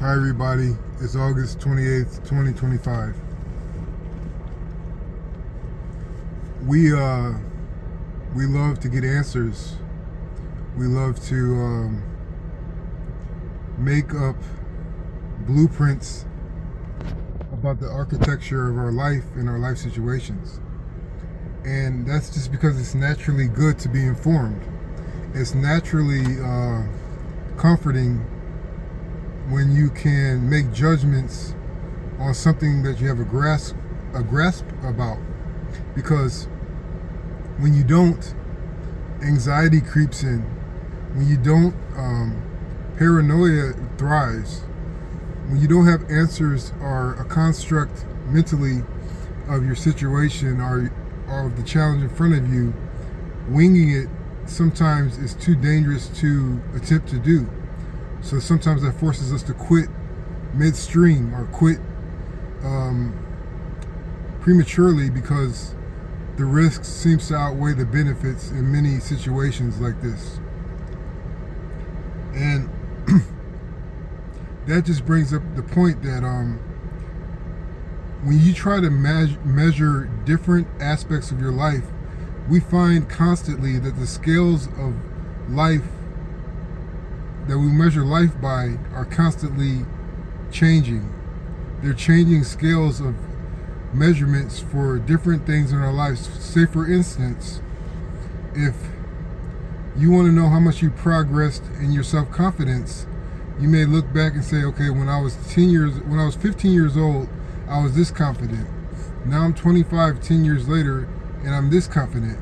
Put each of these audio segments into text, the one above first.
Hi everybody, it's August 28th, 2025. We love to get answers. We love to make up blueprints about the architecture of our life and our life situations. And that's just because it's naturally good to be informed. It's naturally comforting when you can make judgments on something that you have a grasp about, because when you don't, anxiety creeps in. When you don't, paranoia thrives. When you don't have answers or a construct mentally of your situation or of the challenge in front of you, winging it sometimes is too dangerous to attempt to do. So sometimes that forces us to quit midstream or quit prematurely, because the risk seems to outweigh the benefits in many situations like this. And that just brings up the point that when you try to measure different aspects of your life, we find constantly that the scales of life that we measure life by are constantly changing. They're changing scales of measurements for different things in our lives. Say, for instance, if you want to know how much you progressed in your self-confidence, you may look back and say, okay, when I was 15 years old, I was this confident. Now I'm 25, 10 years later, and I'm this confident.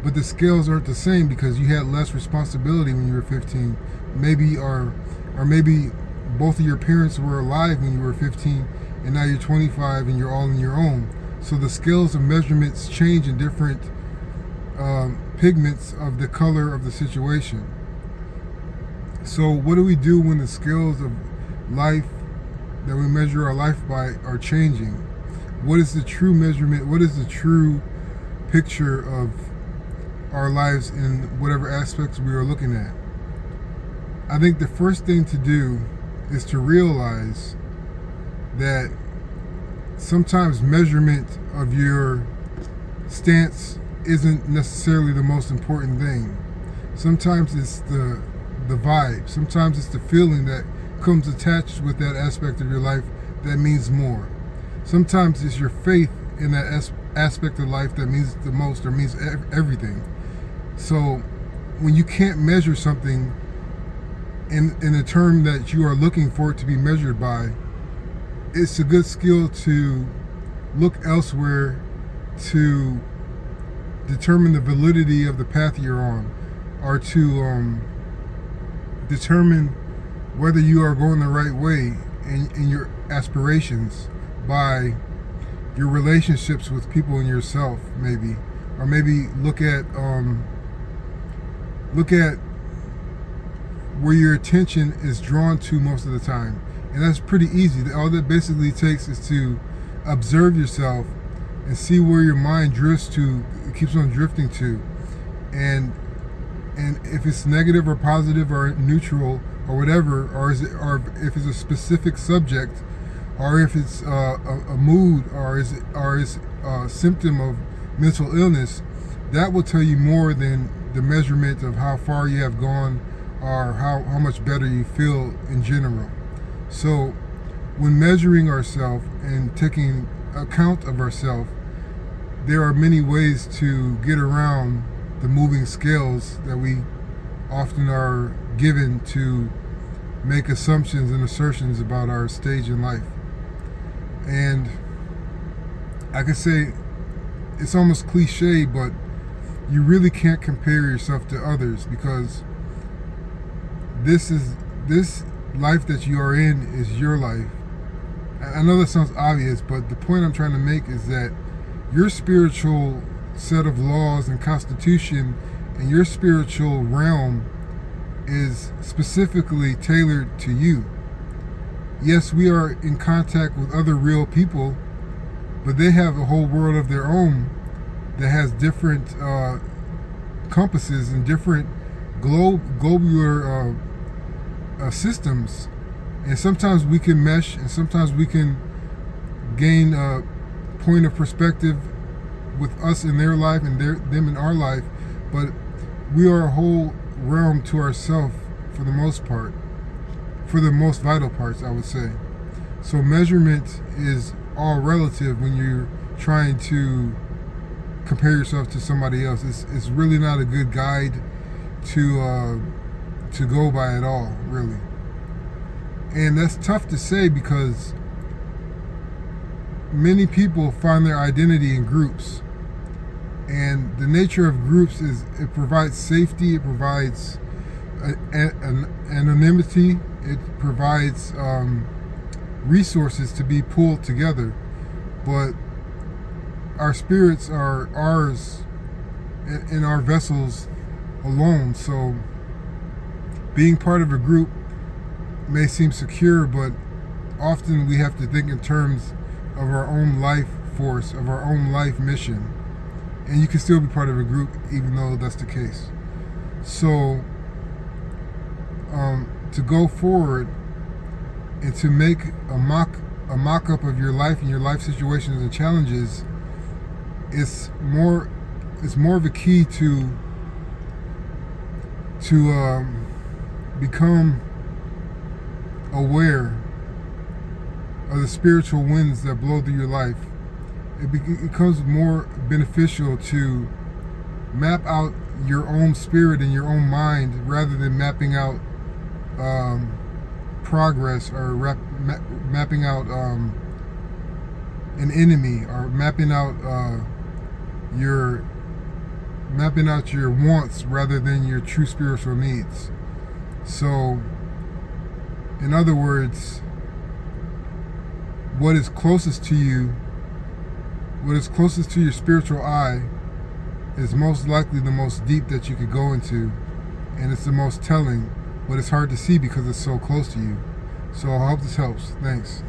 But the scales aren't the same because you had less responsibility when you were 15. Maybe maybe both of your parents were alive when you were 15, and now you're 25 and you're all on your own. So the scales of measurements change in different pigments of the color of the situation. So what do we do when the scales of life that we measure our life by are changing? What is the true measurement? What is the true picture of our lives in whatever aspects we are looking at? I think the first thing to do is to realize that sometimes measurement of your stance isn't necessarily the most important thing. Sometimes it's the vibe. Sometimes it's the feeling that comes attached with that aspect of your life that means more. Sometimes it's your faith in that aspect of life that means the most or means everything. So when you can't measure something in a term that you are looking for it to be measured by, it's a good skill to look elsewhere to determine the validity of the path you're on, or to determine whether you are going the right way in your aspirations by your relationships with people and yourself, maybe. Or maybe look at where your attention is drawn to most of the time. And that's pretty easy. All that basically takes is to observe yourself and see where your mind drifts to, it keeps on drifting to. And if it's negative or positive or neutral or whatever, or if it's a specific subject, or if it's a mood, or is a symptom of mental illness, that will tell you more than the measurement of how far you have gone or how much better you feel in general. So when measuring ourselves and taking account of ourselves, there are many ways to get around the moving scales that we often are given to make assumptions and assertions about our stage in life. And I could say it's almost cliche, but you really can't compare yourself to others, because this life that you are in is your life. I know that sounds obvious, but the point I'm trying to make is that your spiritual set of laws and constitution and your spiritual realm is specifically tailored to you. Yes, we are in contact with other real people, but they have a whole world of their own that has different compasses and different globular systems And sometimes we can mesh, and sometimes we can gain a point of perspective with us in their life and them in our life, but we are a whole realm to ourselves for the most part, for the most vital parts, I would say. So measurement is all relative when you're trying to compare yourself to somebody else. It's really not a good guide to go by at all, really. And that's tough to say because many people find their identity in groups. And the nature of groups is it provides safety, it provides anonymity, it provides resources to be pulled together. But our spirits are ours in our vessels alone. So being part of a group may seem secure, but often we have to think in terms of our own life force, of our own life mission. And you can still be part of a group even though that's the case. So to go forward and to make a mock-up of your life and your life situations and challenges, it's more of a key to become aware of the spiritual winds that blow through your life. It becomes more beneficial to map out your own spirit and your own mind rather than mapping out progress or mapping out an enemy, or mapping out your wants rather than your true spiritual needs. So, in other words, what is closest to you, what is closest to your spiritual eye, is most likely the most deep that you could go into, and it's the most telling, but it's hard to see because it's so close to you. So I hope this helps. Thanks.